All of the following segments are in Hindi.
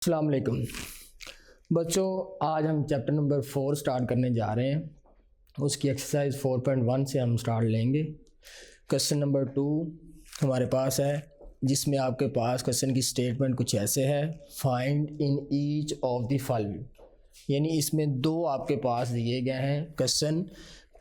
अस्सलाम वालेकुम बच्चों, आज हम चैप्टर नंबर 4 स्टार्ट करने जा रहे हैं। उसकी एक्सरसाइज 4.1 से हम स्टार्ट लेंगे। क्वेश्चन नंबर 2 हमारे पास है, जिसमें आपके पास क्वेश्चन की स्टेटमेंट कुछ ऐसे है, find in each of the following, यानी इसमें दो आपके पास दिए गए हैं क्वेश्चन।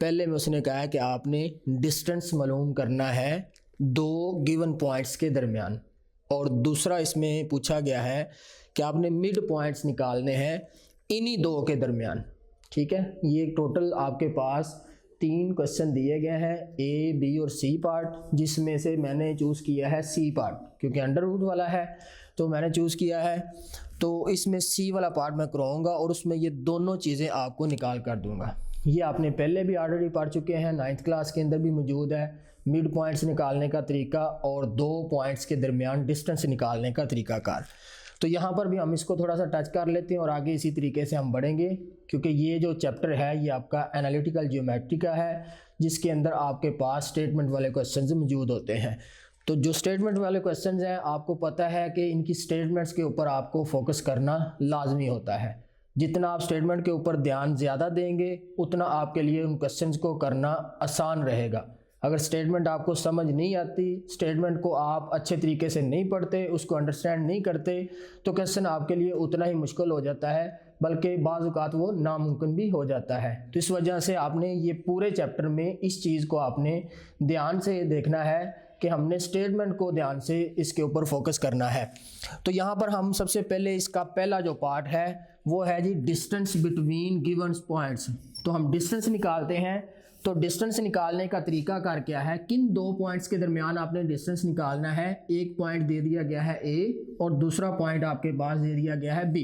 पहले में उसने कहा है कि आपने डिस्टेंस मालूम करना है दो गिवन पॉइंट्स के दरमियान, और दूसरा इसमें पूछा गया है कि आपने मिड पॉइंट्स निकालने हैं इन्हीं दो के दरमियान। ठीक है, ये टोटल आपके पास 3 क्वेश्चन दिए गए हैं, ए बी और सी पार्ट, जिसमें से मैंने चूज़ किया है सी पार्ट, क्योंकि अंडर रूट वाला है तो मैंने चूज़ किया है। तो इसमें सी वाला पार्ट मैं कराऊंगा और उसमें ये दोनों चीज़ें आपको निकाल कर दूंगा। ये आपने पहले भी ऑलरेडी पढ़ चुके हैं, 9th क्लास के अंदर भी मौजूद है। मिड पॉइंट्स निकालने का तरीका और 2 पॉइंट्स के दरमियान डिस्टेंस निकालने का तरीकाकार। तो यहाँ पर भी हम इसको थोड़ा सा टच कर लेते हैं और आगे इसी तरीके से हम बढ़ेंगे, क्योंकि ये जो चैप्टर है ये आपका एनालिटिकल ज्योमेट्री का है, जिसके अंदर आपके पास स्टेटमेंट वाले क्वेश्चंस मौजूद होते हैं। तो जो स्टेटमेंट वाले क्वेश्चंस हैं, आपको पता है कि इनकी स्टेटमेंट्स के ऊपर आपको फोकस करना लाजमी होता है। जितना आप स्टेटमेंट के ऊपर ध्यान ज़्यादा देंगे उतना आपके लिए उन क्वेश्चंस को करना आसान रहेगा। अगर स्टेटमेंट आपको समझ नहीं आती, स्टेटमेंट को आप अच्छे तरीके से नहीं पढ़ते, उसको अंडरस्टैंड नहीं करते, तो क्वेश्चन आपके लिए उतना ही मुश्किल हो जाता है, बल्कि बाज़ औक़ात वो नामुमकिन भी हो जाता है। तो इस वजह से आपने ये पूरे चैप्टर में इस चीज़ को आपने ध्यान से देखना है कि हमने स्टेटमेंट को ध्यान से इसके ऊपर फोकस करना है। तो यहाँ पर हम सबसे पहले इसका पहला जो पार्ट है वो है जी डिस्टेंस बिटवीन गिवन पॉइंट्स। तो हम डिस्टेंस निकालते हैं। तो डिस्टेंस निकालने का तरीका कार क्या है, किन 2 पॉइंट्स के दरमियान आपने डिस्टेंस निकालना है। एक पॉइंट दे दिया गया है ए और दूसरा पॉइंट आपके पास दे दिया गया है बी।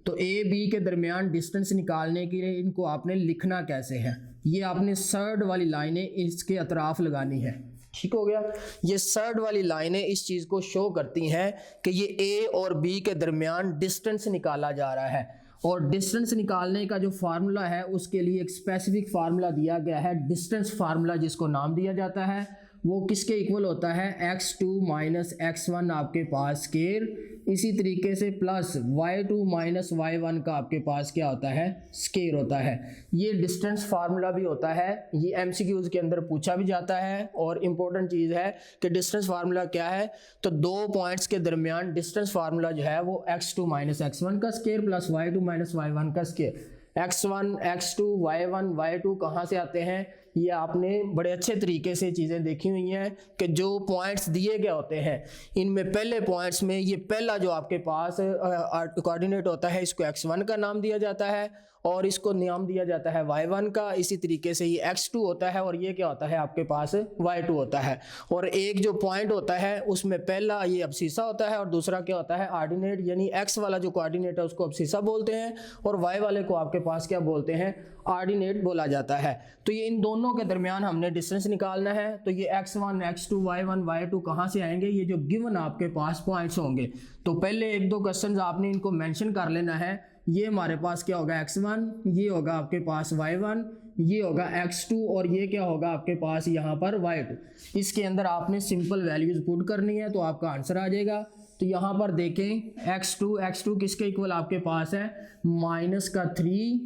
तो ए बी के दरमियान डिस्टेंस निकालने के लिए इनको आपने लिखना कैसे है, ये आपने सर्ड वाली लाइनें इसके अतराफ लगानी है। ठीक हो गया, ये सर्ड वाली लाइनें इस चीज़ को शो करती हैं कि ये ए और बी के दरमियान डिस्टेंस निकाला जा रहा है। और डिस्टेंस निकालने का जो फार्मूला है उसके लिए एक स्पेसिफिक फार्मूला दिया गया है, डिस्टेंस फार्मूला, जिसको नाम दिया जाता है। वो किसके इक्वल होता है, x2 माइनस x1 आपके पास स्केयर, इसी तरीके से प्लस y2 माइनस y1 का आपके पास क्या होता है, स्केयर होता है। ये डिस्टेंस फार्मूला भी होता है, ये MCQs के अंदर पूछा भी जाता है। और इम्पोर्टेंट चीज़ है कि डिस्टेंस फार्मूला क्या है, तो 2 पॉइंट्स के दरमियान डिस्टेंस फार्मूला जो है वो x2 माइनस x1 का square plus y2 minus y1 का square. x1 x2 y1 y2 कहाँ से आते हैं, ये आपने बड़े अच्छे तरीके से चीज़ें देखी हुई हैं कि जो पॉइंट्स दिए गए होते हैं इनमें पहले पॉइंट्स में ये पहला जो आपके पास कोऑर्डिनेट होता है इसको x1 का नाम दिया जाता है और इसको नाम दिया जाता है y1 का। इसी तरीके से ये x2 होता है और ये क्या होता है आपके पास y2 होता है। और एक जो पॉइंट होता है उसमें पहला ये अबसीसा होता है और दूसरा क्या होता है ऑर्डिनेट, यानी x वाला जो कोऑर्डिनेट है उसको अबसीसा बोलते हैं और y वाले को आपके पास क्या बोलते हैं, ऑर्डिनेट बोला जाता है। तो ये इन दोनों के दरमियान हमने डिस्टेंस निकालना है। तो ये x1 x2 y1 y2 कहाँ से आएंगे, ये जो गिवन आपके पास पॉइंट्स होंगे। तो पहले 1-2 क्वेश्चन आपने इनको मेंशन कर लेना है। ये हमारे पास क्या होगा x1, ये होगा आपके पास y1, ये होगा x2 और ये क्या होगा आपके पास यहाँ पर y2। इसके अंदर आपने सिंपल वैल्यूज पुट करनी है तो आपका आंसर आ जाएगा। तो यहाँ पर देखें x2 किसके इक्वल आपके पास है, माइनस का 3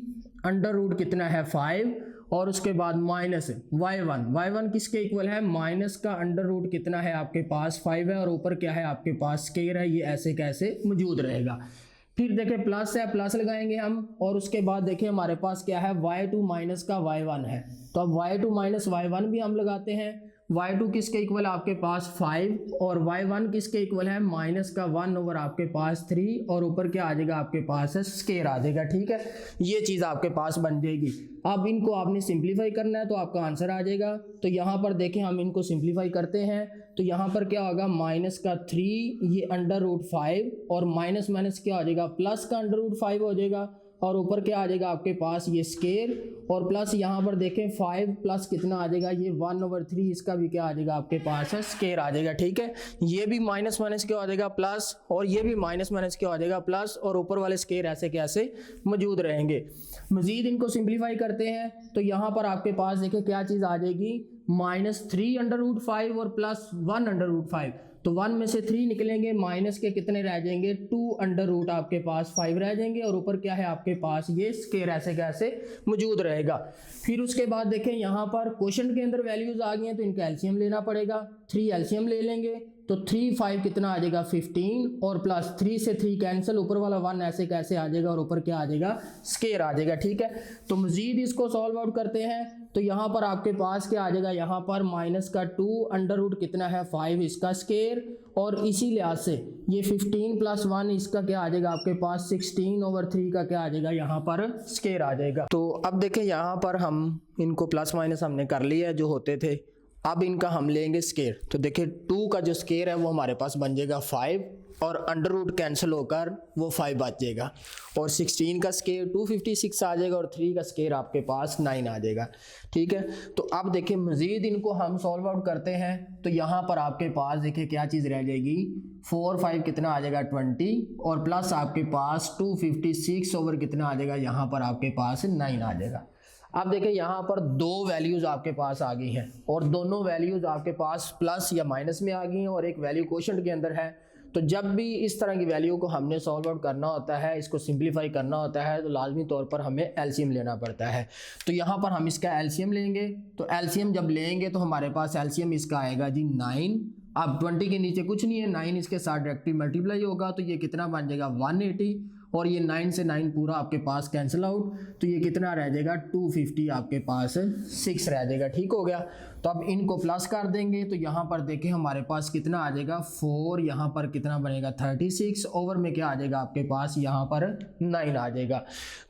अंडर रूट कितना है 5 और उसके बाद माइनस y1 किसके इक्वल है, माइनस का अंडर रूट कितना है आपके पास 5 है और ऊपर क्या है आपके पास स्केयर है, ये ऐसे कैसे मौजूद रहेगा। फिर देखें प्लस है, प्लस लगाएंगे हम और उसके बाद देखें हमारे पास क्या है y2 माइनस का y1 है। तो अब y2 माइनस y1 भी हम लगाते हैं। y2 किसके इक्वल आपके पास 5 और y1 किसके इक्वल है, माइनस का 1 ओवर आपके पास 3 और ऊपर क्या आ जाएगा आपके पास स्केयर आ जाएगा। ठीक है, ये चीज़ आपके पास बन जाएगी। अब इनको आपने सिंप्लीफाई करना है तो आपका आंसर आ जाएगा। तो यहाँ पर देखें हम इनको सिंप्लीफाई करते हैं तो यहाँ पर क्या होगा, माइनस का 3 ये अंडर रूट 5 और माइनस माइनस क्या हो जाएगा, प्लस का अंडर रूट 5 हो जाएगा और ऊपर क्या आ जाएगा आपके पास ये स्केयर और प्लस यहाँ पर देखें 5 प्लस कितना आ जाएगा, ये 1/3 इसका भी क्या आ जाएगा आपके पास स्केयर आ जाएगा। ठीक है, ये भी माइनस माइनस क्या हो जाएगा प्लस और ये भी माइनस माइनस क्या हो जाएगा प्लस और ऊपर वाले स्केयर ऐसे कैसे मौजूद रहेंगे। मजीद इनको सिंप्लीफाई करते हैं तो यहाँ पर आपके पास देखिए क्या चीज़ आ जाएगी, -3 अंडर रूट 5 और +1 अंडर रूट 5। तो 1 में से 3 निकलेंगे, माइनस के कितने रह जाएंगे 2 अंडर रूट आपके पास 5 रह जाएंगे और ऊपर क्या है आपके पास ये स्केयर ऐसे कैसे मौजूद रहेगा। फिर उसके बाद देखें यहाँ पर क्वेश्चन के अंदर वैल्यूज आ गई हैं तो इनका एलसीएम लेना पड़ेगा। 3 एलसीएम ले लेंगे तो 3 5 कितना आ जाएगा 15 और प्लस 3 से 3 कैंसिल, ऊपर वाला 1 ऐसे कैसे आ जाएगा और ऊपर क्या आ जाएगा स्केयर आ जाएगा। ठीक है, तो मजीद इसको सॉल्व आउट करते हैं तो यहाँ पर आपके पास क्या आ जाएगा, यहाँ पर माइनस का 2 अंडर रूट कितना है 5 इसका स्केयर और इसी लिहाज से ये 15 प्लस 1 इसका क्या आ जाएगा आपके पास 16/3 का क्या आ जाएगा यहाँ पर स्केयर आ जाएगा। तो अब देखें यहाँ पर हम इनको प्लस माइनस हमने कर लिया जो होते थे, अब इनका हम लेंगे स्केयर। तो देखिए 2 का जो स्केयर है वो हमारे पास बन जाएगा 5 और अंडर रूट कैंसिल होकर वो 5 बच जाएगा और 16 का स्केयर 256 आ जाएगा और 3 का स्केयर आपके पास 9 आ जाएगा। ठीक है, तो अब देखिए मज़ीद इनको हम सॉल्व आउट करते हैं तो यहाँ पर आपके पास देखिए क्या चीज़ रह जाएगी 4 5 कितना आ जाएगा 20 और प्लस आपके पास 256 ओवर कितना आ जाएगा यहाँ पर आपके पास 9 आ जाएगा। अब देखिए यहाँ पर 2 वैल्यूज़ आपके पास आ गई हैं और दोनों वैल्यूज़ आपके पास प्लस या माइनस में आ गई हैं और एक वैल्यू क्वोशंट के अंदर है। तो जब भी इस तरह की वैल्यू को हमने सॉल्व आउट करना होता है, इसको सिंप्लीफाई करना होता है तो लाजमी तौर पर हमें एलसीएम लेना पड़ता है। तो यहाँ पर हम इसका एलसीएम लेंगे, तो एलसीएम जब लेंगे तो हमारे पास एलसीएम इसका आएगा जी 9। अब 20 के नीचे कुछ नहीं है, 9 इसके साथ डायरेक्टली मल्टीप्लाई होगा तो ये कितना बन जाएगा 180 और ये 9 से 9 पूरा आपके पास कैंसिल आउट तो ये कितना रह जाएगा 250 आपके पास 6 रह जाएगा। ठीक हो गया, तो अब इनको प्लस कर देंगे तो यहाँ पर देखें हमारे पास कितना आ जाएगा 4, यहाँ पर कितना बनेगा 36 ओवर में क्या आ जाएगा आपके पास यहाँ पर 9 आ जाएगा।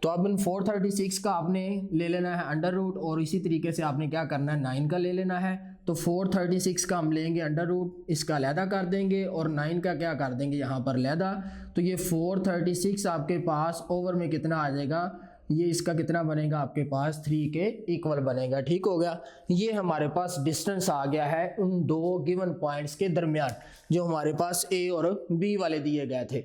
तो अब इन 436 का आपने ले लेना है अंडर रूट और इसी तरीके से आपने क्या करना है 9 का ले लेना है। तो 436 का हम लेंगे अंडर रूट, इसका अलहदा कर देंगे और 9 का क्या कर देंगे यहाँ पर अलहदा। तो ये 436 आपके पास ओवर में कितना आ जाएगा, ये इसका कितना बनेगा आपके पास 3 के इक्वल बनेगा। ठीक हो गया, ये हमारे पास डिस्टेंस आ गया है उन 2 गिवन पॉइंट्स के दरमियान जो हमारे पास ए और बी वाले दिए गए थे।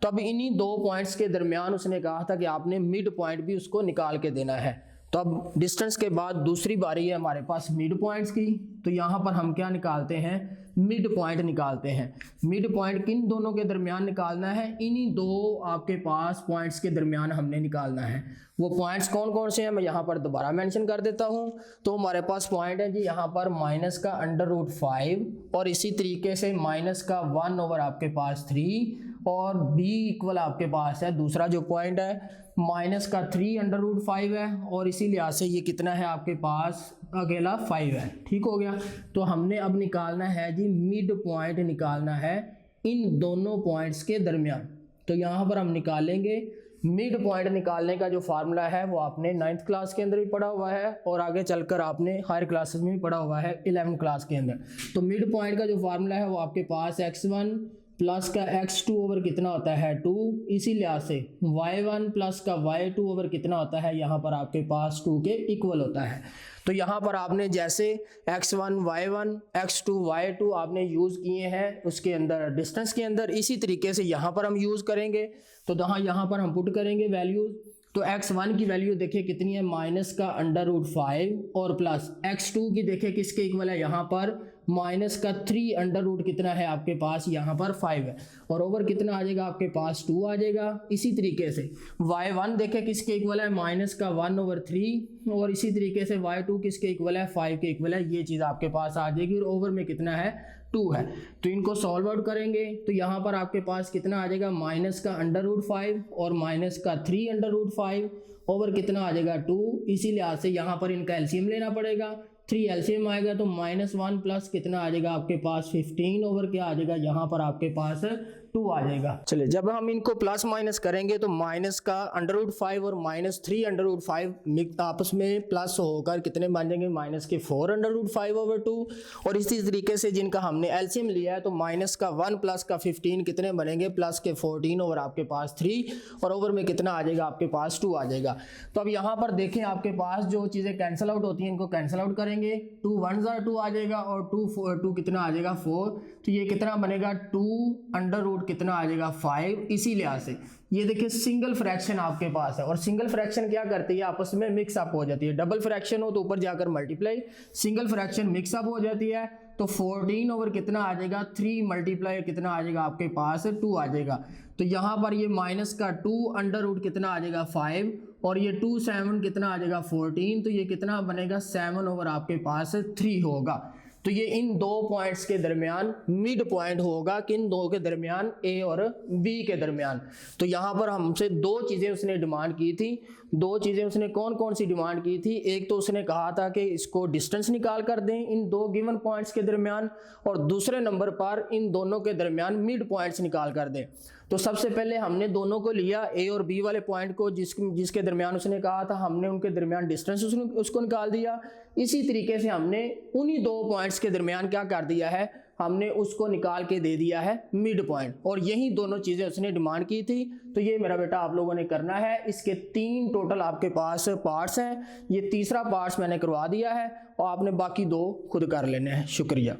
तो अब इन्हीं 2 पॉइंट्स के दरमियान उसने कहा था कि आपने मिड पॉइंट भी उसको निकाल के देना है। तो अब डिस्टेंस के बाद दूसरी बारी है हमारे पास मिड पॉइंट्स की। तो यहाँ पर हम क्या निकालते हैं, मिड पॉइंट निकालते हैं। मिड पॉइंट किन दोनों के दरमियान निकालना है, इन्हीं 2 आपके पास पॉइंट्स के दरमियान हमने निकालना है। वो पॉइंट्स कौन कौन से हैं मैं यहाँ पर दोबारा मेंशन कर देता हूँ। तो हमारे पास पॉइंट है जी यहाँ पर माइनस का अंडर रूट 5 और इसी तरीके से माइनस का 1 ओवर आपके पास 3 और बी इक्वल आपके पास है दूसरा जो पॉइंट है माइनस का 3 अंडर रूट 5 है और इसी लिहाज से ये कितना है आपके पास अकेला 5 है। ठीक हो गया, तो हमने अब निकालना है जी मिड पॉइंट निकालना है इन दोनों पॉइंट्स के दरमियान। तो यहाँ पर हम निकालेंगे मिड पॉइंट निकालने का जो फार्मूला है वो आपने 9th क्लास के अंदर भी पढ़ा हुआ है और आगे चलकर आपने हायर क्लासेस में भी पढ़ा हुआ है 11th क्लास के अंदर। तो मिड पॉइंट का जो फार्मूला है वो आपके पास x1 प्लस का x2 ओवर कितना होता है 2, इसी लिहाज से y1 प्लस का y2 ओवर कितना होता है यहाँ पर आपके पास 2 के इक्वल होता है। तो यहाँ पर आपने जैसे x1 y1 x2 y2 आपने यूज़ किए हैं उसके अंदर डिस्टेंस के अंदर, इसी तरीके से यहाँ पर हम यूज़ करेंगे। तो यहाँ पर हम पुट करेंगे वैल्यूज़। तो x1 की वैल्यू देखिए कितनी है माइनस का अंडर रूट 5 और प्लस x2 की देखिए किसके इक्वल है यहाँ पर माइनस का 3 अंडर रूट कितना है आपके पास यहाँ पर 5 है और ओवर कितना आ जाएगा आपके पास 2 आ जाएगा। इसी तरीके से y1 देखें किसके इक्वल है माइनस का 1/3 और इसी तरीके से y2 किसके इक्वल है 5 के इक्वल है। ये चीज़ आपके पास आ जाएगी और ओवर में कितना है 2 है। तो इनको सॉल्व आउट करेंगे तो यहाँ पर आपके पास कितना आ जाएगा माइनस का अंडर रूट 5 और माइनस का 3 अंडर रूट 5 ओवर कितना आ जाएगा 2। इसी लिहाज से यहाँ पर इनका एलसीएम लेना पड़ेगा। 3 एलसीएम आएगा तो -1 प्लस कितना आ जाएगा आपके पास 15 ओवर क्या आ जाएगा यहाँ पर आपके पास 2 आ जाएगा। चलिए जब हम इनको प्लस माइनस करेंगे तो माइनस का अंडर रूट 5 और -3 अंडर रूट 5 आपस में प्लस होकर कितने बन जाएंगे माइनस के 4 अंडर रूट 5/2 और इसी तरीके से जिनका हमने एलसीएम लिया है तो माइनस का 1 प्लस का 15 कितने बनेंगे प्लस के 14 ओवर आपके पास 3 और ओवर में कितना आ जाएगा आपके पास 2 आ जाएगा। तो अब यहाँ पर देखें आपके पास जो चीज़ें कैंसिल आउट होती हैं इनको कैंसिल आउट करेंगे। 2 1s are 2 आ जाएगा और 2 कितना आ जाएगा 4। तो ये कितना बनेगा 2 अंडर रूट कितना आ जाएगा 5। इसी लिहाज से ये देखिए सिंगल फ्रैक्शन आपके पास है और सिंगल फ्रैक्शन क्या करती है आपस में मिक्स अप हो जाती है। डबल फ्रैक्शन हो तो ऊपर जाकर multiply, single fraction mix up हो जाती है तो 14 ओवर कितना आ जाएगा 3 मल्टीप्लाई कितना आ जाएगा आपके पास 2 आ जाएगा। तो यहाँ पर ये माइनस का 2 अंडर रूट कितना आ जाएगा 5 और ये 2 7 कितना आ जाएगा 14, तो ये कितना बनेगा 7 ओवर आपके पास 3 होगा। तो ये इन दो पॉइंट्स के दरमियान मिड पॉइंट होगा, किन दो के दरमियान ए और बी के दरमियान। तो यहाँ पर हमसे दो चीज़ें उसने डिमांड की थी। दो चीज़ें उसने कौन कौन सी डिमांड की थी? एक तो उसने कहा था कि इसको डिस्टेंस निकाल कर दें इन दो गिवन पॉइंट्स के दरमियान, और दूसरे नंबर पर इन दोनों के दरमियान मिड पॉइंट्स निकाल कर दें। तो सबसे पहले हमने दोनों को लिया, ए और बी वाले पॉइंट को जिसके दरमियान उसने कहा था, हमने उनके दरमियान डिस्टेंस उसको निकाल दिया। इसी तरीके से हमने उन्हीं दो पॉइंट्स के दरमियान क्या कर दिया है, हमने उसको निकाल के दे दिया है मिड पॉइंट। और यही दोनों चीज़ें उसने डिमांड की थी। तो ये मेरा बेटा आप लोगों ने करना है। इसके 3 टोटल आपके पास पार्ट्स हैं, ये तीसरा पार्ट्स मैंने करवा दिया है और आपने बाकी 2 खुद कर लेने हैं। शुक्रिया।